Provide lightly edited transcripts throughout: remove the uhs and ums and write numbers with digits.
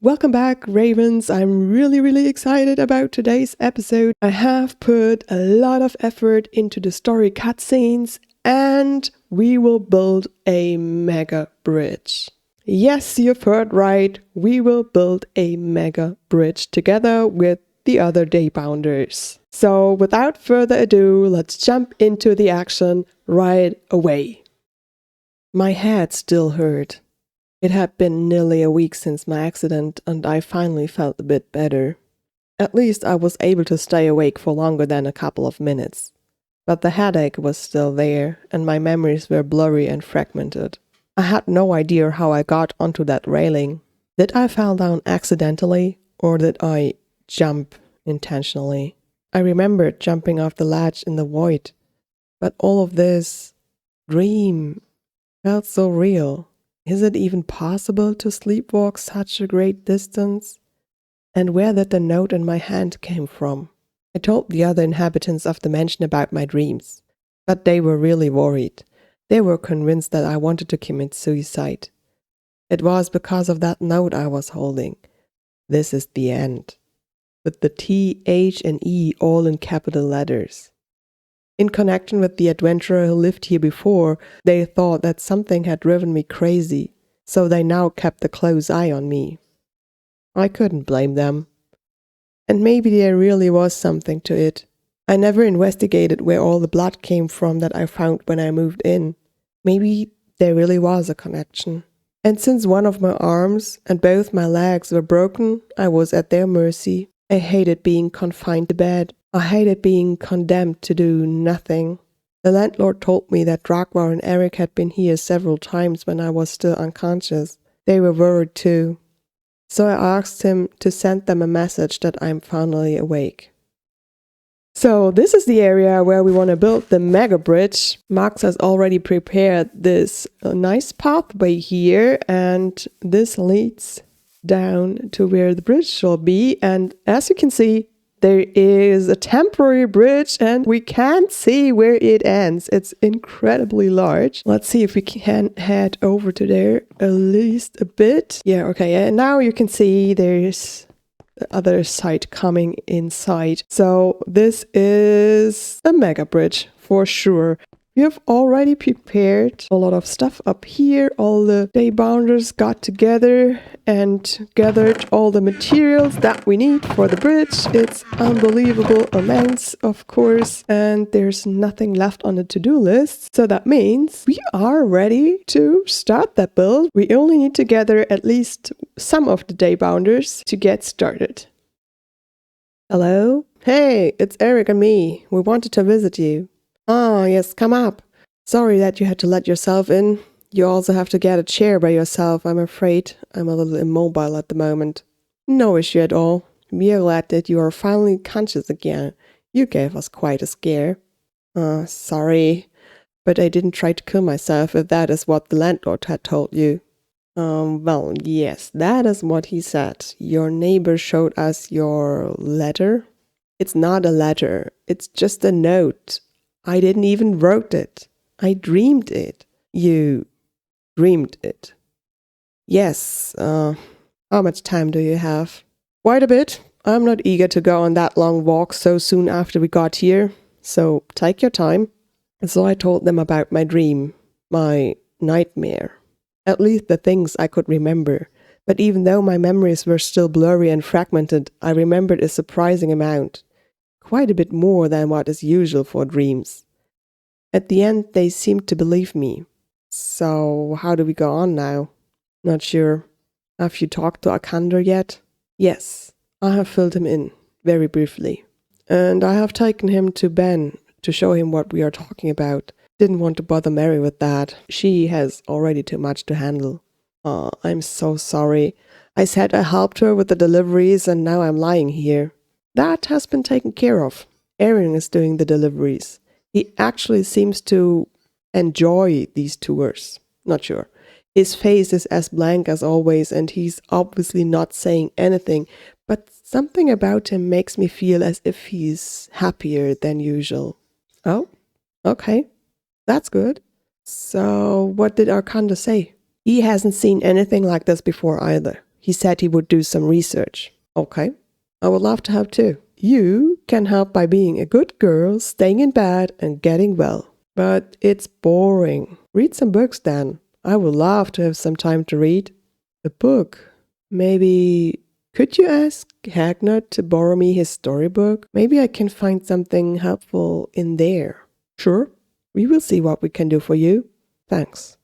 Welcome back, Ravens. I'm really excited about today's episode. I have put a lot of effort into the story cutscenes and we will build a mega bridge. Yes, you've heard right. We will build a mega bridge together with the other Daybounders. So without further ado, let's jump into the action right away. My head still hurt. It had been nearly a week since my accident and I finally felt a bit better. At least I was able to stay awake for longer than a couple of minutes. But the headache was still there and my memories were blurry and fragmented. I had no idea how I got onto that railing. Did I fall down accidentally or did I jump intentionally? I remembered jumping off the ledge in the void. But all of this dream felt so real. Is it even possible to sleepwalk such a great distance? And where did the note in my hand came from? I told the other inhabitants of the mansion about my dreams, but they were really worried. They were convinced that I wanted to commit suicide. It was because of that note I was holding. This is the end. With the T, H, and E all in capital letters. In connection with the adventurer who lived here before, they thought that something had driven me crazy, so they now kept a close eye on me. I couldn't blame them. And maybe there really was something to it. I never investigated where all the blood came from that I found when I moved in. Maybe there really was a connection. And since one of my arms and both my legs were broken, I was at their mercy. I hated being confined to bed. I hated being condemned to do nothing. The landlord told me that Dragwar and Eric had been here several times when I was still unconscious. They were worried too. So I asked him to send them a message that I'm finally awake. So this is the area where we want to build the mega bridge. Max has already prepared this nice pathway here and this leads down to where the bridge shall be. And as you can see, there is a temporary bridge and we can't see where it ends. It's incredibly large. Let's see if we can head over to there at least a bit. Yeah, okay. And now you can see there's the other side coming inside. So this is a mega bridge for sure. We have already prepared a lot of stuff up here. All the Daybounders got together and gathered all the materials that we need for the bridge. It's unbelievable amounts, of course, and there's nothing left on the to-do list. So that means we are ready to start that build. We only need to gather at least some of the Daybounders to get started. Hello? Hey, it's Eric and me. We wanted to visit you. Oh, yes, come up. Sorry that you had to let yourself in. You also have to get a chair by yourself, I'm afraid. I'm a little immobile at the moment. No issue at all. We are glad that you are finally conscious again. You gave us quite a scare. Sorry, but I didn't try to kill myself if that is what the landlord had told you. Well, yes, that is what he said. Your neighbor showed us your letter. It's not a letter, it's just a note. I didn't even wrote it. I dreamed it. You dreamed it. Yes, how much time do you have? Quite a bit. I'm not eager to go on that long walk so soon after we got here. So take your time. So I told them about my dream, my nightmare. At least the things I could remember. But even though my memories were still blurry and fragmented, I remembered a surprising amount. Quite a bit more than what is usual for dreams. At the end, they seemed to believe me. So, how do we go on now? Not sure. Have you talked to Akander yet? Yes, I have filled him in, very briefly. And I have taken him to Ben to show him what we are talking about. Didn't want to bother Mary with that. She has already too much to handle. Oh, I'm so sorry. I said I helped her with the deliveries and now I'm lying here. That has been taken care of. Aaron is doing the deliveries. He actually seems to enjoy these tours. Not sure. His face is as blank as always and he's obviously not saying anything, but something about him makes me feel as if he's happier than usual. Oh, okay. That's good. So what did Arcanda say? He hasn't seen anything like this before either. He said he would do some research. Okay, I would love to help too. You can help by being a good girl, staying in bed and getting well. But it's boring. Read some books then. I would love to have some time to read. A book? Maybe could you ask Haugen to borrow me his storybook? Maybe I can find something helpful in there. Sure, we will see what we can do for you. Thanks.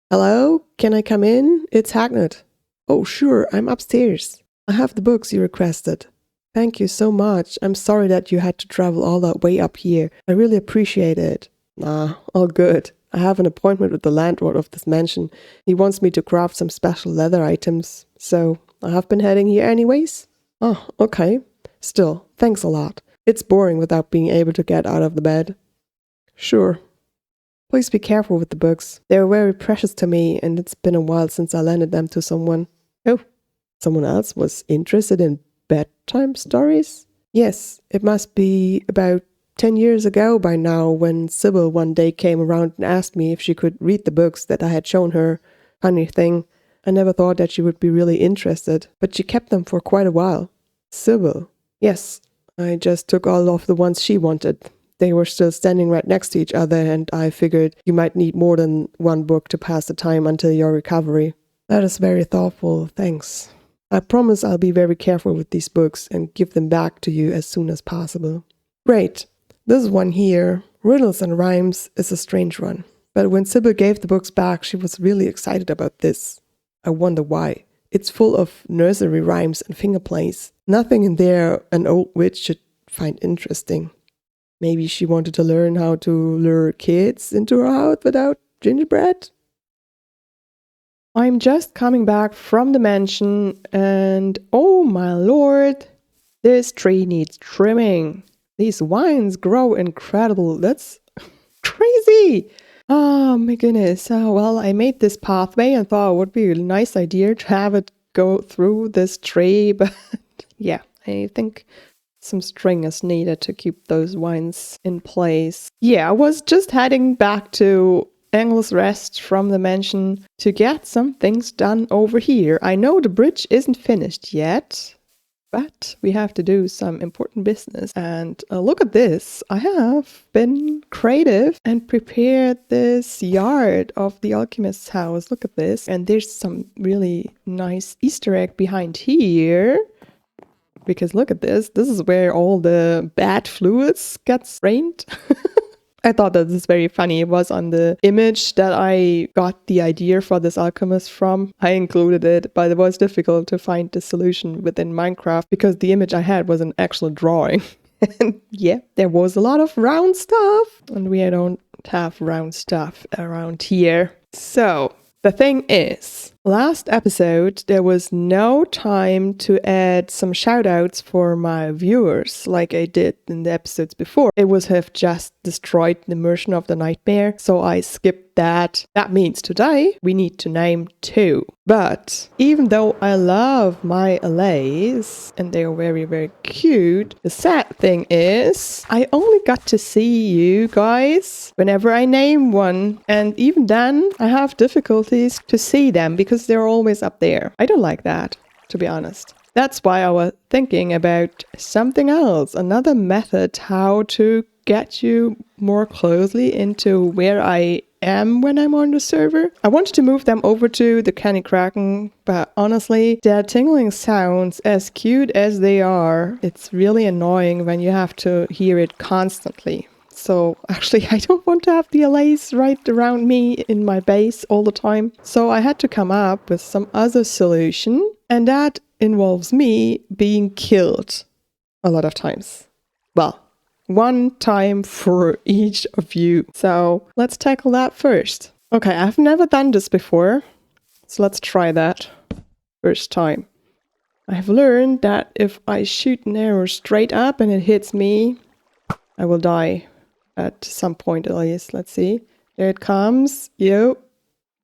Hello, can I come in? It's Haugen. Oh, sure, I'm upstairs. I have the books you requested. Thank you so much. I'm sorry that you had to travel all that way up here. I really appreciate it. Nah, all good. I have an appointment with the landlord of this mansion. He wants me to craft some special leather items. So, I have been heading here anyways. Oh, okay. Still, thanks a lot. It's boring without being able to get out of the bed. Sure. Please be careful with the books. They are very precious to me, and it's been a while since I lended them to someone. Oh, someone else was interested in bedtime stories? Yes, it must be about 10 years ago by now when Sybil one day came around and asked me if she could read the books that I had shown her. Funny thing, I never thought that she would be really interested, but she kept them for quite a while. Sybil? Yes, I just took all of the ones she wanted. They were still standing right next to each other, and I figured you might need more than one book to pass the time until your recovery. That is very thoughtful, thanks. I promise I'll be very careful with these books and give them back to you as soon as possible. Great. This one here, Riddles and Rhymes, is a strange one. But when Sybil gave the books back, she was really excited about this. I wonder why. It's full of nursery rhymes and finger plays. Nothing in there an old witch should find interesting. Maybe she wanted to learn how to lure kids into her house without gingerbread? I'm just coming back from the mansion and oh my lord, this tree needs trimming. These vines grow incredible. That's crazy. Oh my goodness. Well, I made this pathway and thought it would be a nice idea to have it go through this tree, but yeah, I think some string is needed to keep those vines in place. Yeah, I was just heading back to Engel's Rest from the mansion to get some things done over here. I know the bridge isn't finished yet, but we have to do some important business. And look at this. I have been creative and prepared this yard of the alchemist's house. Look at this. And there's some really nice Easter egg behind here. Because look at this. This is where all the bad fluids get drained. I thought that this is very funny. It was on the image that I got the idea for this alchemist from. I included it, but it was difficult to find the solution within Minecraft because the image I had was an actual drawing. And yeah, there was a lot of round stuff. And we don't have round stuff around here. So the thing is, last episode, there was no time to add some shoutouts for my viewers like I did in the episodes before. It would have just destroyed the immersion of the nightmare, so I skipped that. That means today we need to name 2. But even though I love my allays and they are very, very cute, the sad thing is I only got to see you guys whenever I name one. And even then, I have difficulties to see them because they're always up there. I don't like that, to be honest. That's why I was thinking about something else, another method how to get you more closely into where I am when I'm on the server. I wanted to move them over to the Canny Kraken, but honestly, their tingling sounds, as cute as they are, it's really annoying when you have to hear it constantly. So actually, I don't want to have the LAs right around me in my base all the time. So I had to come up with some other solution. And that involves me being killed a lot of times. Well, one time for each of you. So let's tackle that first. Okay, I've never done this before. So let's try that first time. I've learned that if I shoot an arrow straight up and it hits me, I will die at some point at least. Let's see. There it comes. Yo.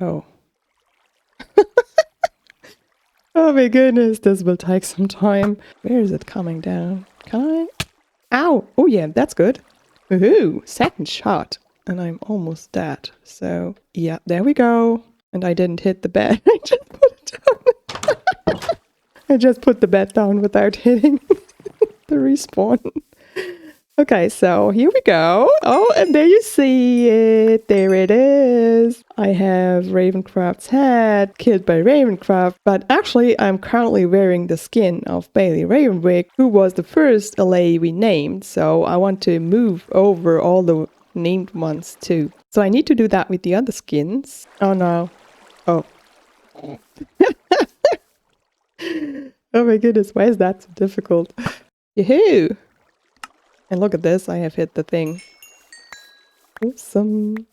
Oh. Oh my goodness, this will take some time. Where is it coming down? Can I? Ow! Oh yeah, that's good. Woohoo! Second shot. And I'm almost dead. So, yeah, there we go. And I didn't hit the bed. I just put it down. I just put the bed down without hitting the respawn. Okay, so here we go. Oh, and there you see it. There it is. I have Ravencraft's head, killed by Ravencraft. But actually, I'm currently wearing the skin of Bailey Ravenwick, who was the first LA we named. So I want to move over all the named ones too. So I need to do that with the other skins. Oh no. Oh. Oh my goodness, why is that so difficult? Yahoo! And look at this, I have hit the thing. Awesome.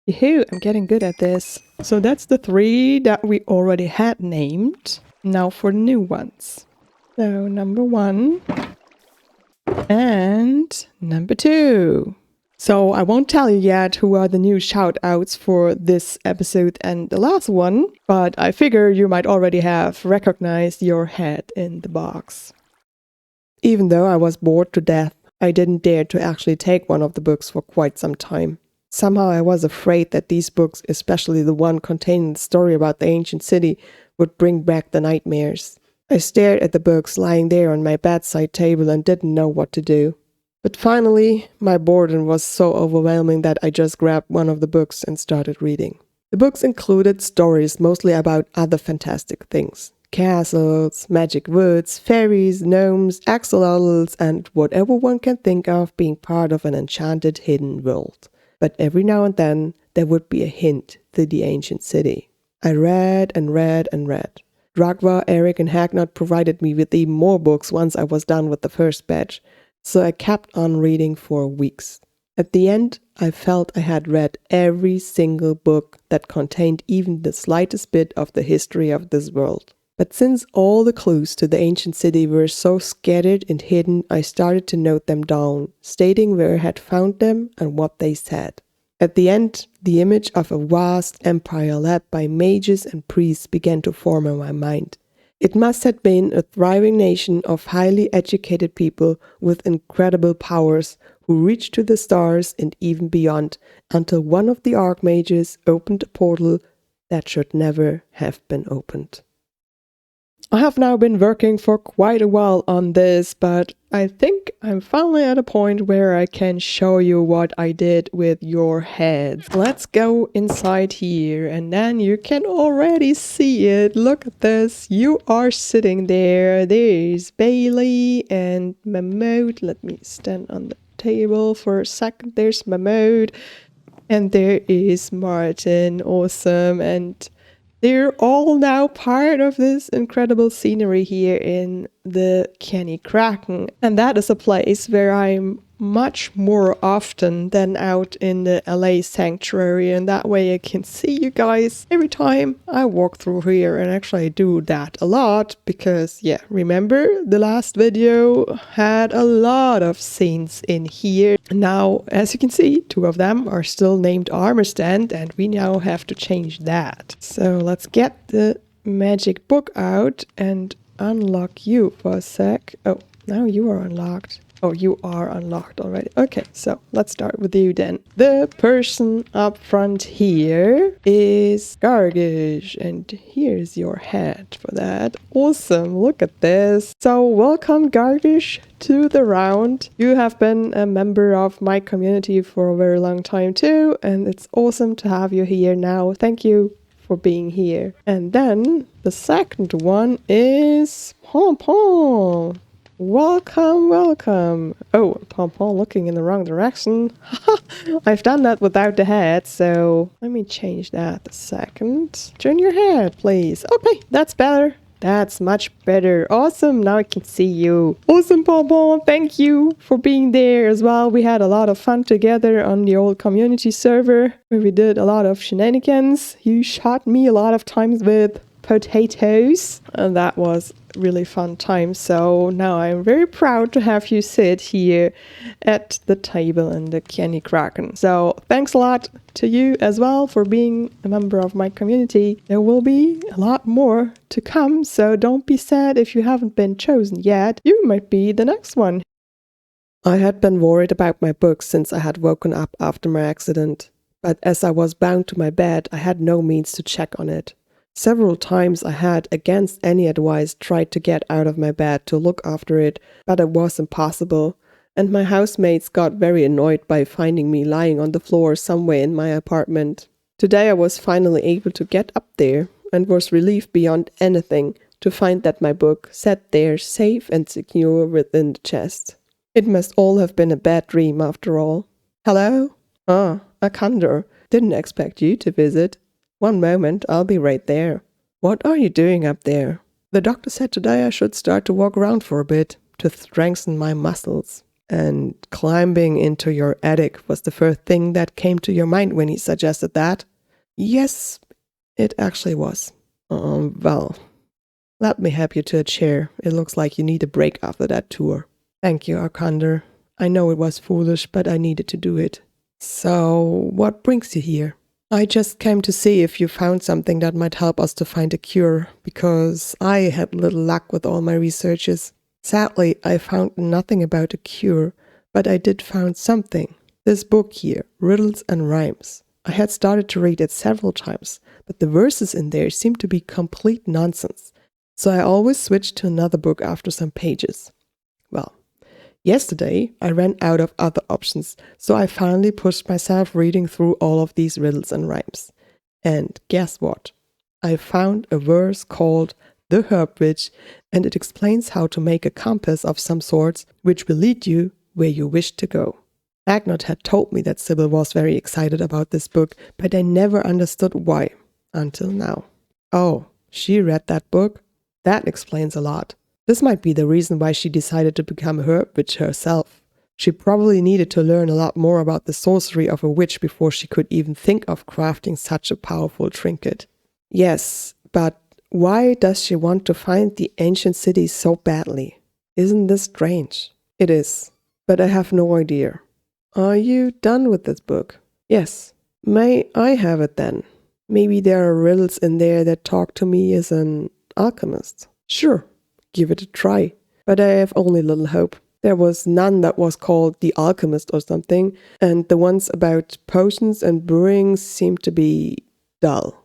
Yahoo, I'm getting good at this. So that's the 3 that we already had named. Now for the new ones. So number 1 and number 2. So I won't tell you yet who are the new shout outs for this episode and the last one, but I figure you might already have recognized your head in the box. Even though I was bored to death, I didn't dare to actually take one of the books for quite some time. Somehow I was afraid that these books, especially the one containing the story about the ancient city, would bring back the nightmares. I stared at the books lying there on my bedside table and didn't know what to do. But finally, my boredom was so overwhelming that I just grabbed one of the books and started reading. The books included stories mostly about other fantastic things. Castles, magic woods, fairies, gnomes, axolotls, and whatever one can think of being part of an enchanted hidden world. But every now and then, there would be a hint to the ancient city. I read and read and read. Dragva, Eric, and Hagnot provided me with even more books once I was done with the first batch, so I kept on reading for weeks. At the end, I felt I had read every single book that contained even the slightest bit of the history of this world. But since all the clues to the ancient city were so scattered and hidden, I started to note them down, stating where I had found them and what they said. At the end, the image of a vast empire led by mages and priests began to form in my mind. It must have been a thriving nation of highly educated people with incredible powers who reached to the stars and even beyond, until one of the archmages opened a portal that should never have been opened. I have now been working for quite a while on this, but I think I'm finally at a point where I can show you what I did with your heads. Let's go inside here and then you can already see it. Look at this. You are sitting there. There's Bailey and Mahmoud. Let me stand on the table for a second. There's Mahmoud and there is Martin. Awesome. And they're all now part of this incredible scenery here in the Kenny Kraken. And that is a place where I'm much more often than out in the LA sanctuary. And that way I can see you guys every time I walk through here. And actually I do that a lot because, yeah, remember the last video had a lot of scenes in here. Now, as you can see, 2 of them are still named Armor Stand and we now have to change that. So let's get the magic book out and unlock you for a sec. Oh, now you are unlocked. Oh, you are unlocked already. Okay, so let's start with you then. The person up front here is Gargish, and here's your head for that. Awesome, look at this. So welcome Gargish to the round. You have been a member of my community for a very long time too, and it's awesome to have you here now. Thank you for being here. And then the second one is Pom Pom. Welcome, welcome. Oh, Pom-Pom looking in the wrong direction. I've done that without the head, so let me change that a second. Turn your head, please. Okay, that's better. That's much better. Awesome, now I can see you. Awesome, Pom-Pom. Thank you for being there as well. We had a lot of fun together on the old community server where we did a lot of shenanigans. You shot me a lot of times with potatoes, and that was really fun time. So now I'm very proud to have you sit here at the table in the Kenny Kraken. So thanks a lot to you as well for being a member of my community. There will be a lot more to come, so don't be sad if you haven't been chosen yet. You might be the next one. I had been worried about my book since I had woken up after my accident, but as I was bound to my bed, I had no means to check on it. Several times I had, against any advice, tried to get out of my bed to look after it, but it was impossible, and my housemates got very annoyed by finding me lying on the floor somewhere in my apartment. Today I was finally able to get up there, and was relieved beyond anything to find that my book sat there safe and secure within the chest. It must all have been a bad dream after all. Hello? Ah, Akander. Didn't expect you to visit. One moment, I'll be right there. What are you doing up there? The doctor said today I should start to walk around for a bit, to strengthen my muscles. And climbing into your attic was the first thing that came to your mind when he suggested that? Yes, it actually was. Well, let me help you to a chair. It looks like you need a break after that tour. Thank you, Arkander. I know it was foolish, but I needed to do it. So, what brings you here? I just came to see if you found something that might help us to find a cure, because I had little luck with all my researches. Sadly, I found nothing about a cure, but I did find something. This book here, Riddles and Rhymes. I had started to read it several times, but the verses in there seemed to be complete nonsense, so I always switched to another book after some pages. Well, yesterday, I ran out of other options, so I finally pushed myself reading through all of these riddles and rhymes. And guess what? I found a verse called The Herb Witch, and it explains how to make a compass of some sorts, which will lead you where you wish to go. Agnot had told me that Sybil was very excited about this book, but I never understood why, until now. Oh, she read that book? That explains a lot. This might be the reason why she decided to become a herb witch herself. She probably needed to learn a lot more about the sorcery of a witch before she could even think of crafting such a powerful trinket. Yes, but why does she want to find the ancient city so badly? Isn't this strange? It is, but I have no idea. Are you done with this book? Yes. May I have it then? Maybe there are riddles in there that talk to me as an alchemist. Sure. Give it a try. But I have only little hope. There was none that was called The Alchemist or something, and the ones about potions and brewing seemed to be dull.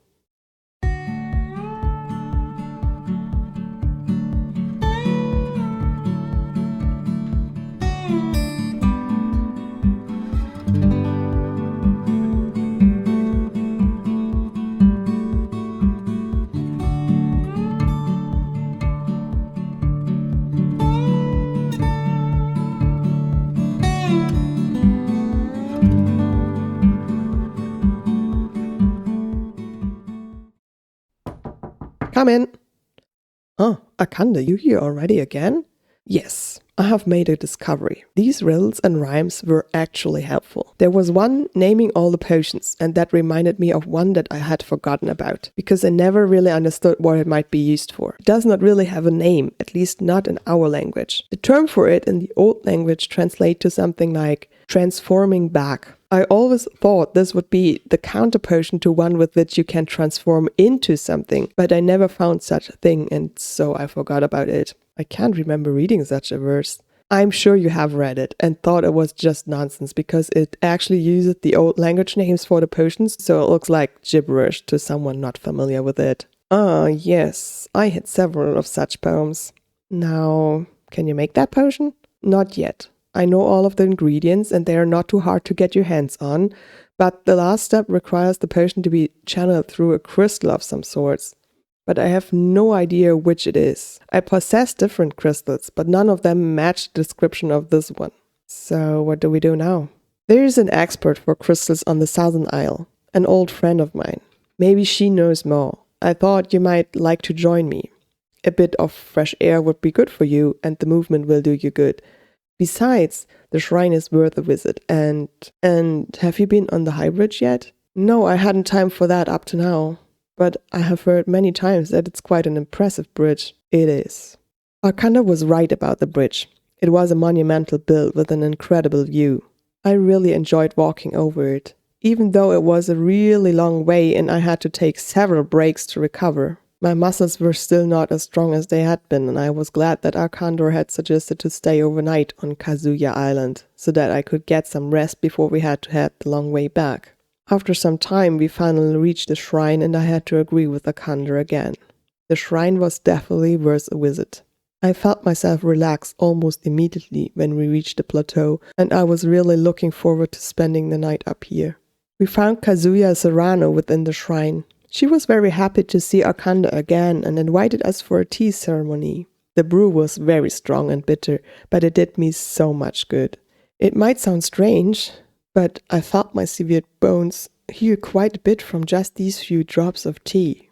Come in. Oh, Akanda, you here already again? Yes, I have made a discovery. These riddles and rhymes were actually helpful. There was one naming all the potions, and that reminded me of one that I had forgotten about, because I never really understood what it might be used for. It does not really have a name, at least not in our language. The term for it in the old language translates to something like transforming back. I always thought this would be the counter potion to one with which you can transform into something, but I never found such a thing, and so I forgot about it. I can't remember reading such a verse. I'm sure you have read it and thought it was just nonsense because it actually uses the old language names for the potions, so it looks like gibberish to someone not familiar with it. Ah, yes, I had several of such poems. Now, can you make that potion? Not yet. I know all of the ingredients and they are not too hard to get your hands on, but the last step requires the potion to be channeled through a crystal of some sorts. but I have no idea which it is. I possess different crystals, but none of them match the description of this one. So what do we do now? There is an expert for crystals on the Southern Isle, an old friend of mine. Maybe she knows more. I thought you might like to join me. A bit of fresh air would be good for you, and the movement will do you good. Besides, the shrine is worth a visit. And have you been on the High Bridge yet? No, I hadn't time for that up to now. But I have heard many times that it's quite an impressive bridge. It is. Arkanda was right about the bridge. It was a monumental build with an incredible view. I really enjoyed walking over it, even though it was a really long way and I had to take several breaks to recover. My muscles were still not as strong as they had been, and I was glad that Arkandor had suggested to stay overnight on Kazuya Island, so that I could get some rest before we had to head the long way back. After some time, we finally reached the shrine, and I had to agree with Arkandor again. The shrine was definitely worth a visit. I felt myself relax almost immediately when we reached the plateau, and I was really looking forward to spending the night up here. We found Kazuya Serrano within the shrine. She was very happy to see Arkanda again and invited us for a tea ceremony. The brew was very strong and bitter, but it did me so much good. It might sound strange, but I felt my severed bones heal quite a bit from just these few drops of tea.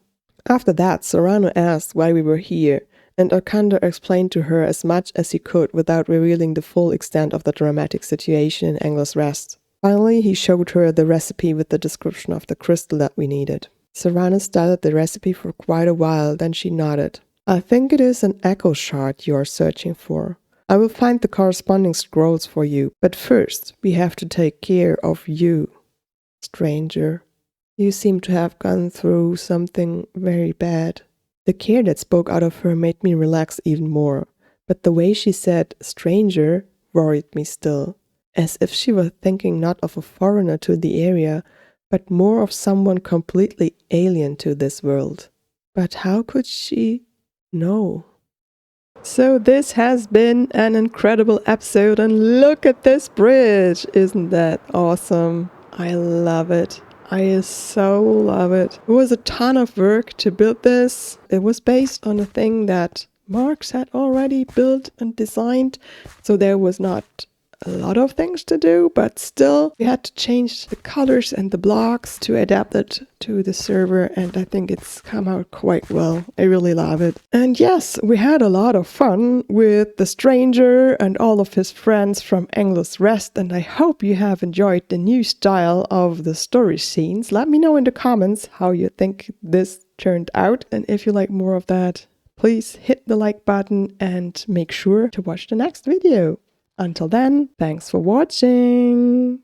After that, Serrano asked why we were here, and Arkanda explained to her as much as he could without revealing the full extent of the dramatic situation in Angler's Rest. Finally, he showed her the recipe with the description of the crystal that we needed. Serrano studied the recipe for quite a while, then she nodded. I think it is an echo shard you are searching for. I will find the corresponding scrolls for you, but first we have to take care of you. Stranger, you seem to have gone through something very bad. The care that spoke out of her made me relax even more, but the way she said stranger worried me still, as if she were thinking not of a foreigner to the area, but more of someone completely alien to this world. But how could she know? So this has been an incredible episode, and look at this bridge! Isn't that awesome? I love it. I so love it. It was a ton of work to build this. It was based on a thing that Marx had already built and designed, so there was not a lot of things to do, but still we had to change the colors and the blocks to adapt it to the server, and I think it's come out quite well. I really love it. And yes, we had a lot of fun with the stranger and all of his friends from Angler's Rest, and I hope you have enjoyed the new style of the story scenes. Let me know in the comments how you think this turned out, and if you like more of that, please hit the like button and make sure to watch the next video. Until then, thanks for watching!